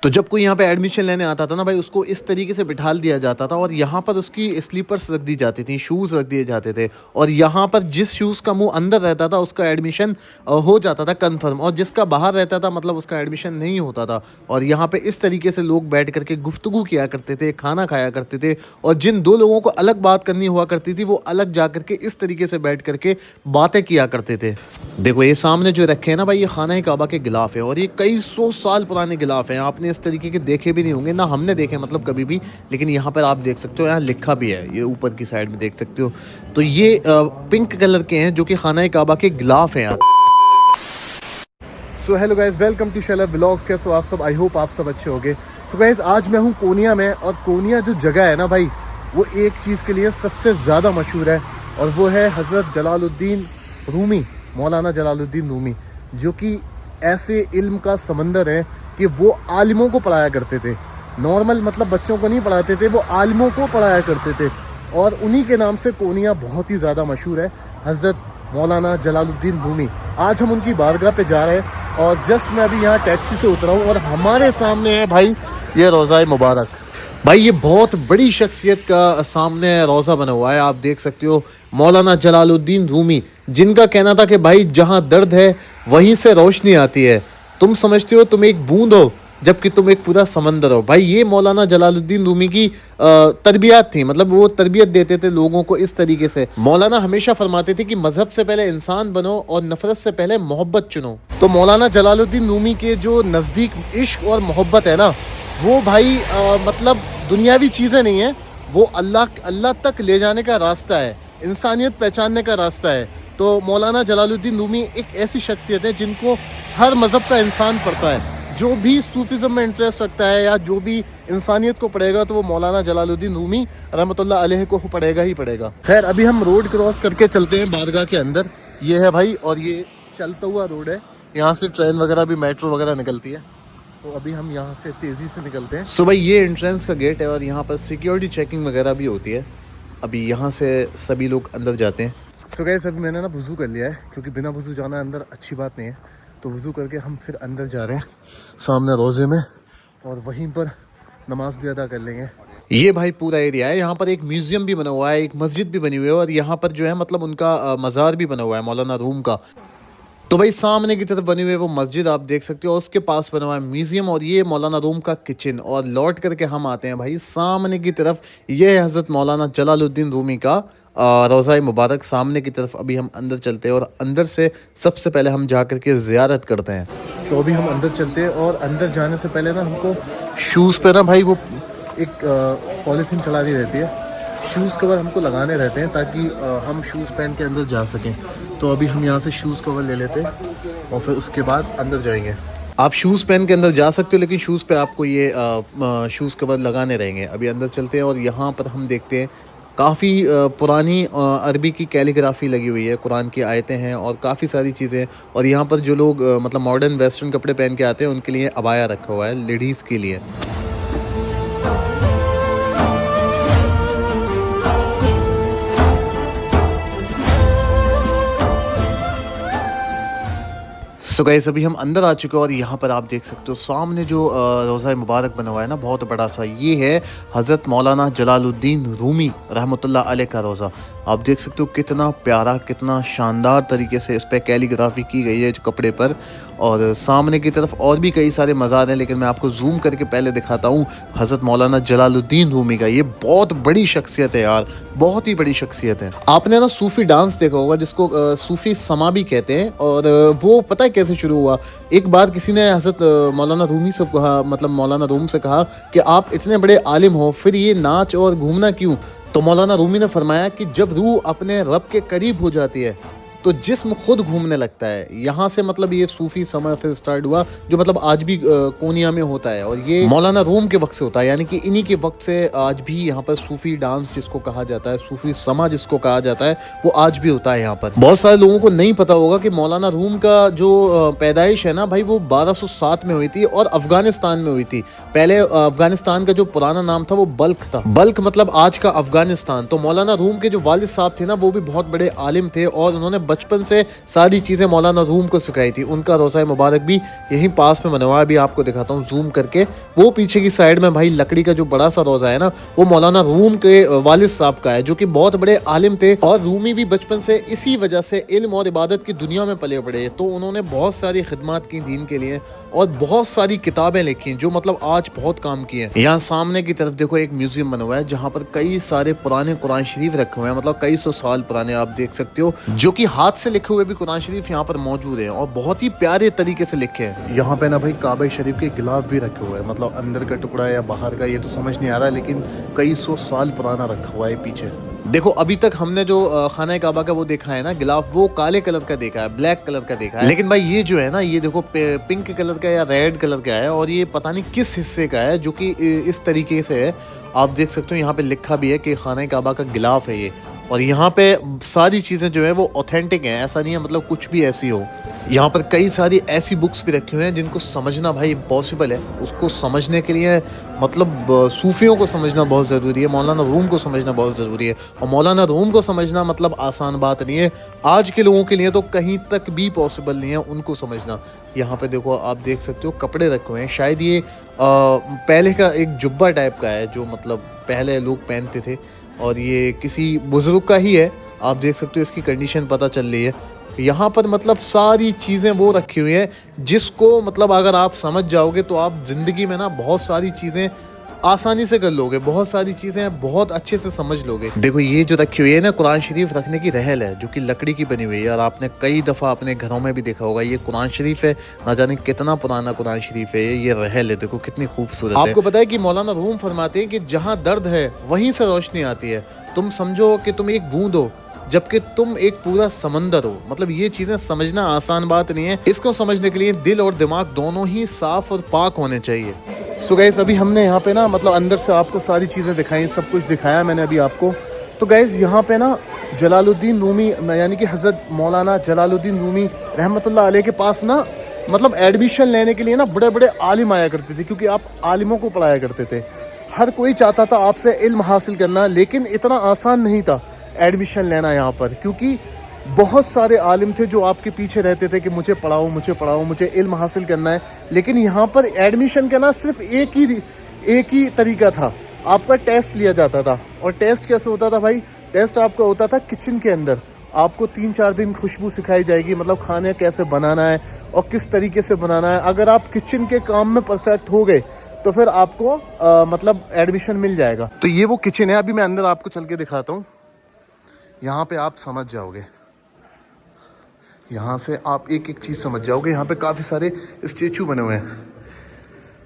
तो जब कोई यहाँ पे एडमिशन लेने आता था ना भाई, उसको इस तरीके से बिठाल दिया जाता था और यहाँ पर उसकी स्लीपर्स रख दी जाती थी, शूज़ रख दिए जाते थे। और यहाँ पर जिस शूज़ का मुंह अंदर रहता था उसका एडमिशन हो जाता था कंफर्म, और जिसका बाहर रहता था मतलब उसका एडमिशन नहीं होता था। और यहाँ पे इस तरीके से लोग बैठ करके गुफ्तगू किया करते थे, खाना खाया करते थे, और जिन दो लोगों को अलग बात करनी हुआ करती थी वो अलग जा करके इस तरीके से बैठ करके बातें किया करते थे। देखो ये सामने जो रखे हैं ना भाई, ये खाना काबा के गिलाफ है, और ये कई सौ साल पुराने गिलाफ हैं। आपने इस तरीके के देखे भी नहीं होंगे, ना हमने देखे मतलब कभी भी। लेकिन यहाँ पर आप देख सकते हो, यहाँ लिखा भी है, ये ऊपर की साइड में देख सकते हो। तो ये पिंक कलर के हैं जो कि खाना काबा के गिलाफ हैं यार। So hello guys, welcome to Shailer vlogs. कैसे हो आप सब? आई होप आप सब अच्छे होंगे। सो गाइस, आज मैं हूँ कोनिया में, और कोनिया जो जगह है ना भाई, वो एक चीज़ के लिए सबसे ज़्यादा मशहूर है, और वो है हज़रत जलालुद्दीन रूमी, मौलाना जलालुद्दीन रूमी, जो कि ऐसे इल्म का समंदर है कि वो आलिमों को पढ़ाया करते थे। नॉर्मल मतलब बच्चों को नहीं पढ़ाते थे, वो आलिमों को पढ़ाया करते थे, और उन्हीं के नाम से कोनिया बहुत ही ज़्यादा मशहूर है, हज़रत मौलाना जलालुद्दीन रूमी। आज हम उनकी बारगाह पे जा रहे हैं, और जस्ट मैं अभी यहाँ टैक्सी से उतरा हूँ, और हमारे सामने है भाई ये रोज़ा मुबारक। भाई ये बहुत बड़ी शख्सियत का सामने रोज़ा बना हुआ है, आप देख सकते हो। मौलाना जलालुद्दीन रूमी, जिनका कहना था कि भाई जहाँ दर्द है वहीं से रोशनी आती है। तुम समझते हो तुम एक बूंद हो, जबकि तुम एक पूरा समंदर हो। भाई ये मौलाना जलालुद्दीन रूमी की तरबियत थी, मतलब वो तरबियत देते थे लोगों को इस तरीके से। मौलाना हमेशा फरमाते थे कि मजहब से पहले इंसान बनो और नफरत से पहले मोहब्बत चुनो। तो मौलाना जलालुद्दीन रूमी के जो नज़दीक इश्क और मोहब्बत है ना, वो भाई मतलब दुनियावी चीज़ें नहीं है, वो अल्लाह तक ले जाने का रास्ता है, इंसानियत पहचानने का रास्ता है। तो मौलाना जलालुद्दीन रूमी एक ऐसी शख्सियत है जिनको हर मज़हब का इंसान पढ़ता है। जो भी सूफीज़म में इंटरेस्ट रखता है या जो भी इंसानियत को पढ़ेगा, तो वो मौलाना जलालुद्दीन रूमी रहमतुल्लाह अलैह को पढ़ेगा ही पढ़ेगा। खैर, अभी हम रोड क्रॉस करके चलते हैं बारगाह के अंदर। ये है भाई, और ये चलता हुआ रोड है, यहाँ से ट्रेन वगैरह भी, मेट्रो वगैरह निकलती है। तो अभी हम यहाँ से तेज़ी से निकलते हैं। सो भाई ये एंट्रेंस का गेट है, और यहाँ पर सिक्योरिटी चेकिंग वगैरह भी होती है। अभी यहाँ से सभी लोग अंदर जाते हैं। सो गाइस, अभी मैंने ना वज़ू कर लिया है, क्योंकि बिना वज़ू जाना अंदर अच्छी बात नहीं है। तो वज़ू करके हम फिर अंदर जा रहे हैं सामने रोज़े में, और वहीं पर नमाज भी अदा कर लेंगे। ये भाई पूरा एरिया है, यहाँ पर एक म्यूज़ियम भी बना हुआ है, एक मस्जिद भी बनी हुई है, और यहाँ पर जो है मतलब उनका मज़ार भी बना हुआ है मौलाना रूम का। तो भाई सामने की तरफ बनी हुई है वो मस्जिद आप देख सकते हो, उसके पास बना हुआ है म्यूजियम, और ये मौलाना रूम का किचन। और लौट करके हम आते हैं भाई सामने की तरफ, ये है हज़रत मौलाना जलालुद्दीन रूमी का रोज़ा मुबारक। सामने की तरफ अभी हम अंदर चलते हैं, और अंदर से सबसे पहले हम जा करके ज़ियारत करते हैं। तो अभी हम अंदर चलते हैं, और अंदर जाने से पहले ना हमको शूज़ पे ना भाई वो एक पॉलीथीन चला दी रहती है, शूज़ कवर हमको लगाने रहते हैं, ताकि हम शूज़ पहन के अंदर जा सकें। तो अभी हम यहाँ से शूज़ कवर ले लेते हैं, और फिर उसके बाद अंदर जाएंगे। आप शूज़ पहन के अंदर जा सकते हो, लेकिन शूज़ पे आपको ये शूज़ कवर लगाने रहेंगे। अभी अंदर चलते हैं, और यहाँ पर हम देखते हैं काफ़ी पुरानी अरबी की कैलीग्राफी लगी हुई है, कुरान की आयतें हैं, और काफ़ी सारी चीज़ें। और यहाँ पर जो लोग मतलब मॉडर्न वेस्टर्न कपड़े पहन के आते हैं, उनके लिए अबाया रखा हुआ है, लेडीज़ के लिए। सो गाइस, अभी हम अंदर आ चुके हैं, और यहाँ पर आप देख सकते हो सामने जो रोज़ा मुबारक बना हुआ है ना, बहुत बड़ा सा, ये है हज़रत मौलाना जलालुद्दीन रूमी रहमतुल्लाह अलैह का रोज़ा। आप देख सकते हो कितना प्यारा, कितना शानदार तरीके से इस पर कैलीग्राफी की गई है कपड़े पर। और सामने की तरफ और भी कई सारे मज़ार हैं, लेकिन मैं आपको जूम करके पहले दिखाता हूँ हज़रत मौलाना जलालुद्दीन रूमी का। ये बहुत बड़ी शख्सियत है यार, बहुत ही बड़ी शख्सियत है। आपने ना सूफ़ी डांस देखा होगा, जिसको सूफ़ी समा भी कहते हैं, और वो पता है कैसे शुरू हुआ? एक बार किसी ने हज़रत मौलाना रूमी से कहा, मतलब मौलाना रूम से कहा कि आप इतने बड़े आलिम हो, फिर ये नाच और घूमना क्यों? तो मौलाना रूमी ने फरमाया कि जब रूह अपने रब के करीब हो जाती है तो जिस्म खुद घूमने लगता है। यहाँ से मतलब ये सूफ़ी समय फिर स्टार्ट हुआ, जो मतलब आज भी कोनिया में होता है, और ये मौलाना रूम के वक्त से होता है, यानी कि इन्हीं के वक्त से आज भी यहाँ पर सूफ़ी डांस जिसको कहा जाता है, सूफ़ी समा जिसको कहा जाता है, वो आज भी होता है यहाँ पर। बहुत सारे लोगों को नहीं पता होगा कि मौलाना रूम का जो पैदाइश है ना भाई, वो 1207 में हुई थी, और अफगानिस्तान में हुई थी। पहले अफगानिस्तान का जो पुराना नाम था वो बल्ख था, बल्ख मतलब आज का अफगानिस्तान। तो मौलाना रूम के जो वालिद साहब थे ना, वो भी बहुत बड़े आलिम थे, और उन्होंने बचपन से सारी चीज़ें मौलाना रूम को सिखाई थी। उनका रोज़ा मुबारक भी यहीं पास में बना हुआ है, अभी आपको दिखाता हूँ जूम करके। वो पीछे की साइड में भाई लकड़ी का जो बड़ा सा रोज़ा है ना, वो मौलाना रूम के वालिद साहब का है, जो कि बहुत बड़े आलिम थे। और रूमी भी बचपन से इसी वजह से इल्म और इबादत की दुनिया में पले पड़े, तो उन्होंने बहुत सारी खिदमत की दीन के लिए और बहुत सारी किताबें लिखी जो मतलब आज बहुत काम की हैं। यहाँ सामने की तरफ देखो एक म्यूजियम बना हुआ है जहाँ पर कई सारे पुराने कुरान शरीफ रखे हुए हैं, मतलब कई सौ साल पुराने आप देख सकते हो, जो कि हाथ से लिखे हुए भी कुरान शरीफ यहाँ पर मौजूद है और बहुत ही प्यारे तरीके से लिखे हैं। यहाँ पे ना भाई काबा शरीफ के गिलाफ भी रखे हुए हैं, मतलब अंदर का टुकड़ा है या बाहर का ये तो समझ नहीं आ रहा, लेकिन कई सौ साल पुराना रखा हुआ है पीछे। देखो अभी तक हमने जो खाना काबा का वो देखा है ना गिलाफ, वो काले कलर का देखा है, ब्लैक कलर का देखा है, लेकिन भाई ये जो है ना, ये देखो पिंक कलर का या रेड कलर का है, और ये पता नहीं किस हिस्से का है, जो कि इस तरीके से है। आप देख सकते हो यहाँ पे लिखा भी है कि खाना काबा का गिलाफ है ये। और यहाँ पे सारी चीज़ें जो है वो ऑथेंटिक हैं, ऐसा नहीं है मतलब कुछ भी ऐसी हो। यहाँ पर कई सारी ऐसी बुक्स भी रखी हुई हैं जिनको समझना भाई इम्पॉसिबल है। उसको समझने के लिए मतलब सूफियों को समझना बहुत ज़रूरी है, मौलाना रूम को समझना बहुत ज़रूरी है। और मौलाना रूम को समझना मतलब आसान बात नहीं है, आज के लोगों के लिए तो कहीं तक भी पॉसिबल नहीं है उनको समझना। यहाँ पे देखो आप देख सकते हो कपड़े रखे हुए हैं, शायद ये पहले का एक जुब्बा टाइप का है जो मतलब पहले लोग पहनते थे, और ये किसी बुजुर्ग का ही है। आप देख सकते हो इसकी कंडीशन पता चल रही है। यहाँ पर मतलब सारी चीज़ें वो रखी हुई हैं जिसको मतलब अगर आप समझ जाओगे तो आप ज़िंदगी में ना बहुत सारी चीज़ें आसानी से कर लोगे, बहुत सारी चीज़ें बहुत अच्छे से समझ लोगे। देखो ये जो रखी हुई है ना कुरान शरीफ रखने की रहल है, जो कि लकड़ी की बनी हुई है, और आपने कई दफ़ा अपने घरों में भी देखा होगा। ये कुरान शरीफ है, ना जाने कितना पुराना कुरान शरीफ है ये रहल है, देखो कितनी खूबसूरत है। आपको पता है कि मौलाना रूम फरमाते हैं कि जहाँ दर्द है वहीं से रोशनी आती है। तुम समझो कि तुम एक बूंद हो जबकि तुम एक पूरा समंदर हो। मतलब ये चीज़ें समझना आसान बात नहीं है, इसको समझने के लिए दिल और दिमाग दोनों ही साफ और पाक होने चाहिए। सो गाइस अभी हमने यहाँ पे ना मतलब अंदर से आपको सारी चीज़ें दिखाई, सब कुछ दिखाया मैंने अभी आपको। तो गाइस यहाँ पे ना जलालुद्दीन रूमी यानी कि हज़रत मौलाना जलालुद्दीन रूमी रहमतुल्लाह अलैह के पास ना मतलब एडमिशन लेने के लिए ना बड़े बड़े आलिम आया करते थे, क्योंकि आप आलिमों को पढ़ाया करते थे। हर कोई चाहता था आपसे इल्म हासिल करना, लेकिन इतना आसान नहीं था एडमिशन लेना यहाँ पर, क्योंकि बहुत सारे आलिम थे जो आपके पीछे रहते थे कि मुझे पढ़ाओ, मुझे पढ़ाओ, मुझे इल्म हासिल करना है। लेकिन यहाँ पर एडमिशन का ना सिर्फ एक ही तरीका था, आपका टेस्ट लिया जाता था। और टेस्ट कैसे होता था भाई? टेस्ट आपका होता था किचन के अंदर। आपको 3-4 दिन खुशबू सिखाई जाएगी, मतलब खाने कैसे बनाना है और किस तरीके से बनाना है। अगर आप किचन के काम में परफेक्ट हो गए तो फिर आपको मतलब एडमिशन मिल जाएगा। तो ये वो किचन है, अभी मैं अंदर आपको चल के दिखाता हूँ। यहाँ पे आप समझ जाओगे, यहाँ से आप एक एक चीज़ समझ जाओगे। यहाँ पे काफ़ी सारे स्टेचू बने हुए हैं।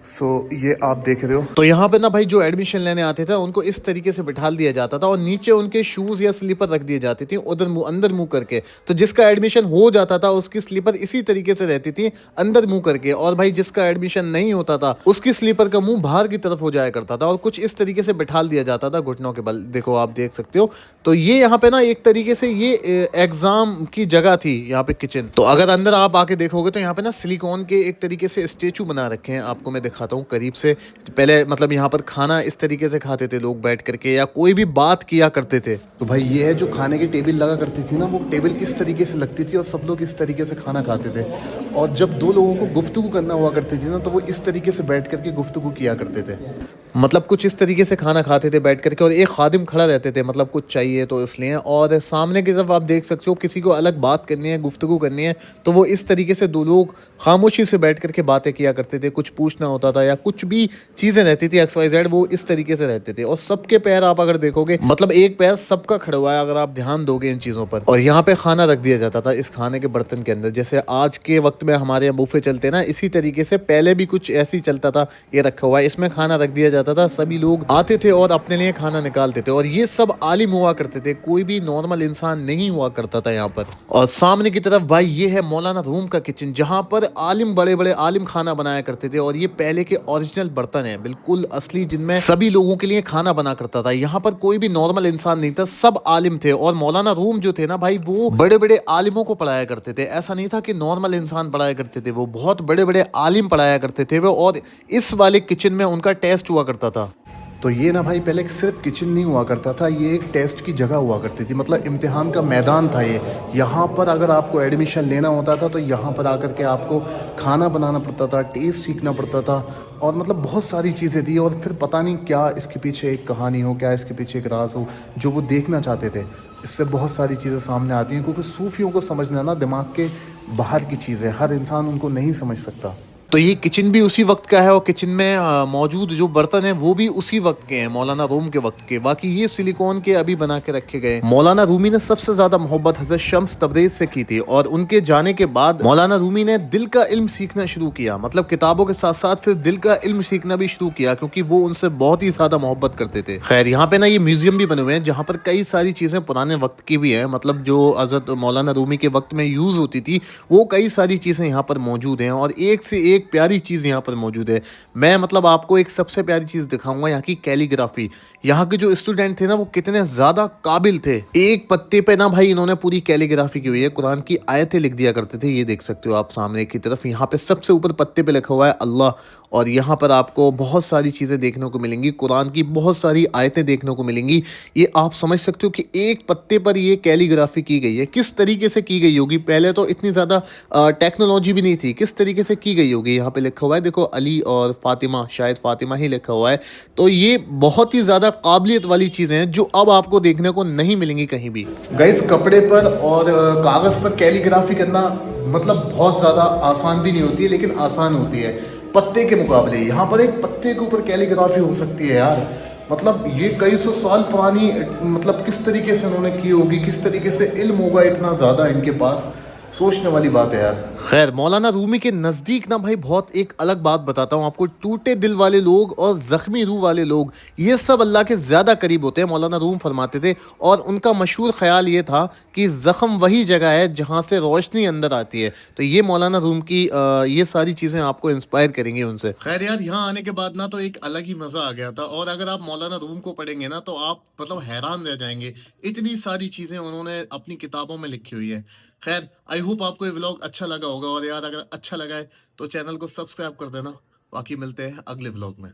सो ये आप देख रहे हो। तो यहाँ पे ना भाई जो एडमिशन लेने आते थे उनको इस तरीके से बिठा दिया जाता था, और नीचे उनके शूज़ या स्लीपर रख दिए जाती थी उधर मुँह अंदर मुँह करके। तो जिसका एडमिशन हो जाता था उसकी स्लीपर इसी तरीके से रहती थी अंदर मुँह करके, और भाई जिसका एडमिशन नहीं होता था उसकी स्लीपर का मुँह बाहर की तरफ हो जाया करता था, और कुछ इस तरीके से बिठा दिया जाता था घुटनों के बल। देखो आप देख सकते हो। तो ये यहाँ पे ना एक तरीके से ये एग्ज़ाम की जगह थी यहाँ पे किचन। तो अगर अंदर आप आके देखोगे तो यहाँ पे ना सिलिकॉन के एक तरीके से स्टेचू बना रखे हैं, आपको मैं दिखाता हूँ करीब से। पहले मतलब यहाँ पर खाना इस तरीके से खाते थे लोग बैठ करके, या कोई भी बात किया करते थे। तो भाई ये है जो खाने की टेबल लगा करती थी ना, वो टेबल इस तरीके से लगती थी और सब लोग इस तरीके से खाना खाते थे। और जब दो लोगों को गुफ्तगू करना हुआ करती थी ना, तो वो इस तरीके से बैठ करके गुफ्तगू किया करते थे। मतलब कुछ इस तरीके से खाना खाते थे बैठ करके, और एक खादिम खड़ा रहते थे, मतलब कुछ चाहिए तो इसलिए। और सामने की तरफ आप देख सकते हो किसी को अलग बात करनी है, गुफ्तगू करनी है, तो वो इस तरीके से दो लोग खामोशी से बैठ करके बातें किया करते थे। कुछ पूछना होता था या कुछ भी चीज़ें रहती थी XYZ, वो इस तरीके से रहते थे। और सबके पैर आप अगर देखोगे मतलब एक पैर सबका खड़ा हुआ है अगर आप ध्यान दोगे इन चीज़ों पर। और यहाँ पे खाना रख दिया जाता था इस खाने के बर्तन के अंदर, जैसे आज के वक्त में हमारे यहाँ बुफे चलते हैं ना, इसी तरीके से पहले भी कुछ ऐसे ही चलता था। ये रखा हुआ है, इसमें खाना रख दिया जाता था, सभी लोग आते थे और अपने लिए खाना निकालते थे। और ये सब आलिम हुआ करते थे, कोई भी नॉर्मल इंसान नहीं हुआ करता था यहाँ पर। और सामने की तरफ भाई ये है मौलाना रूम का किचन, जहाँ पर आलिम बड़े बड़े आलिम खाना बनाया करते थे। और ये पहले के ओरिजिनल बर्तन है, बिल्कुल असली, जिनमें सभी लोगों के लिए खाना बना करता था। यहाँ पर कोई भी नॉर्मल इंसान नहीं था, सब आलिम थे। और मौलाना रूम जो थे ना भाई, वो बड़े बड़े आलिमों को पढ़ाया करते थे। ऐसा नहीं था कि नॉर्मल इंसान पढ़ाया करते थे, वो बहुत बड़े बड़े आलिम पढ़ाया करते थे वो। और इस वाले किचन में उनका टेस्ट हुआ करता था। तो ये ना भाई पहले सिर्फ किचन नहीं हुआ करता था, ये एक टेस्ट की जगह हुआ करती थी, मतलब इम्तिहान का मैदान था ये। यहाँ पर अगर आपको एडमिशन लेना होता था तो यहाँ पर आकर के आपको खाना बनाना पड़ता था, टेस्ट सीखना पड़ता था, और मतलब बहुत सारी चीज़ें थी। और फिर पता नहीं क्या इसके पीछे एक कहानी हो, क्या इसके पीछे एक राज हो जो वो देखना चाहते थे। इससे बहुत सारी चीज़ें सामने आती हैं, क्योंकि सूफियों को समझना ना दिमाग के बाहर की चीज़ है, हर इंसान उनको नहीं समझ सकता। तो ये किचन भी उसी वक्त का है, और किचन में मौजूद जो बर्तन हैं वो भी उसी वक्त के हैं, मौलाना रूम के वक्त के। बाकी ये सिलिकॉन के अभी बना के रखे गए। मौलाना रूमी ने सबसे ज्यादा मोहब्बत हजरत शम्स तबरेज से की थी, और उनके जाने के बाद मौलाना रूमी ने दिल का इल्म सीखना शुरू किया, मतलब किताबों के साथ साथ फिर दिल का इल्म सीखना भी शुरू किया, क्योंकि वो उनसे बहुत ही ज्यादा मोहब्बत करते थे। खैर यहाँ पे ना ये म्यूजियम भी बने हुए हैं जहाँ पर कई सारी चीजें पुराने वक्त की भी हैं, मतलब जो हजरत मौलाना रूमी के वक्त में यूज होती थी वो कई सारी चीजें यहाँ पर मौजूद हैं, और एक से एक प्यारी चीज़ यहाँ पर मौजूद है। मैं मतलब आपको एक सबसे प्यारी चीज़ दिखाऊंगा, यहाँ की कैलीग्राफी। यहाँ के जो स्टूडेंट थे ना वो कितने ज़्यादा काबिल थे। एक पत्ते पे ना भाई इन्होंने पूरी कैलीग्राफी की हुई है, कुरान की आयतें लिख दिया करते थे। ये देख सकते हो आप सामने की तरफ, यहाँ पे सबसे ऊपर पत्ते पे लिखा हुआ है अल्लाह, और यहाँ पर आपको बहुत सारी चीज़ें देखने को मिलेंगी, कुरान की बहुत सारी आयतें देखने को मिलेंगी। ये आप समझ सकते हो कि एक पत्ते पर ये कैलीग्राफी की गई है, किस तरीके से की गई होगी। पहले तो इतनी ज़्यादा टेक्नोलॉजी भी नहीं थी, किस तरीके से की गई होगी। यहाँ पे लिखा हुआ है देखो अली और फातिमा, शायद फातिमा ही लिखा हुआ है। तो ये बहुत ही ज़्यादा काबिलियत वाली चीज़ें हैं जो अब आपको देखने को नहीं मिलेंगी कहीं भी। गाइस कपड़े पर और कागज़ पर कैलीग्राफी करना मतलब बहुत ज़्यादा आसान भी नहीं होती है, लेकिन आसान होती है पत्ते के मुकाबले। यहाँ पर एक पत्ते के ऊपर कैलीग्राफी हो सकती है यार, मतलब ये कई सौ साल पुरानी, मतलब किस तरीके से उन्होंने की होगी, किस तरीके से इल्म होगा इतना ज़्यादा इनके पास, सोचने वाली बात है यार। खैर मौलाना रूमी के नज़दीक ना भाई बहुत एक अलग बात बताता हूँ आपको, टूटे दिल वाले लोग और ज़ख्मी रूह वाले लोग ये सब अल्लाह के ज़्यादा करीब होते हैं, मौलाना रूम फरमाते थे। और उनका मशहूर ख्याल ये था कि ज़ख्म वही जगह है जहाँ से रोशनी अंदर आती है। तो ये मौलाना रूम की ये सारी चीज़ें आपको इंस्पायर करेंगी उनसे। खैर यार यहाँ आने के बाद ना तो एक अलग ही मज़ा आ गया था, और अगर आप मौलाना रूम को पढ़ेंगे ना तो आप मतलब हैरान रह जाएंगे, इतनी सारी चीज़ें उन्होंने अपनी किताबों में लिखी हुई है। खैर आई होप आपको ये व्लॉग अच्छा लगा होगा, और यार अगर अच्छा लगा है तो चैनल को सब्सक्राइब कर देना। बाकी मिलते हैं अगले व्लॉग में।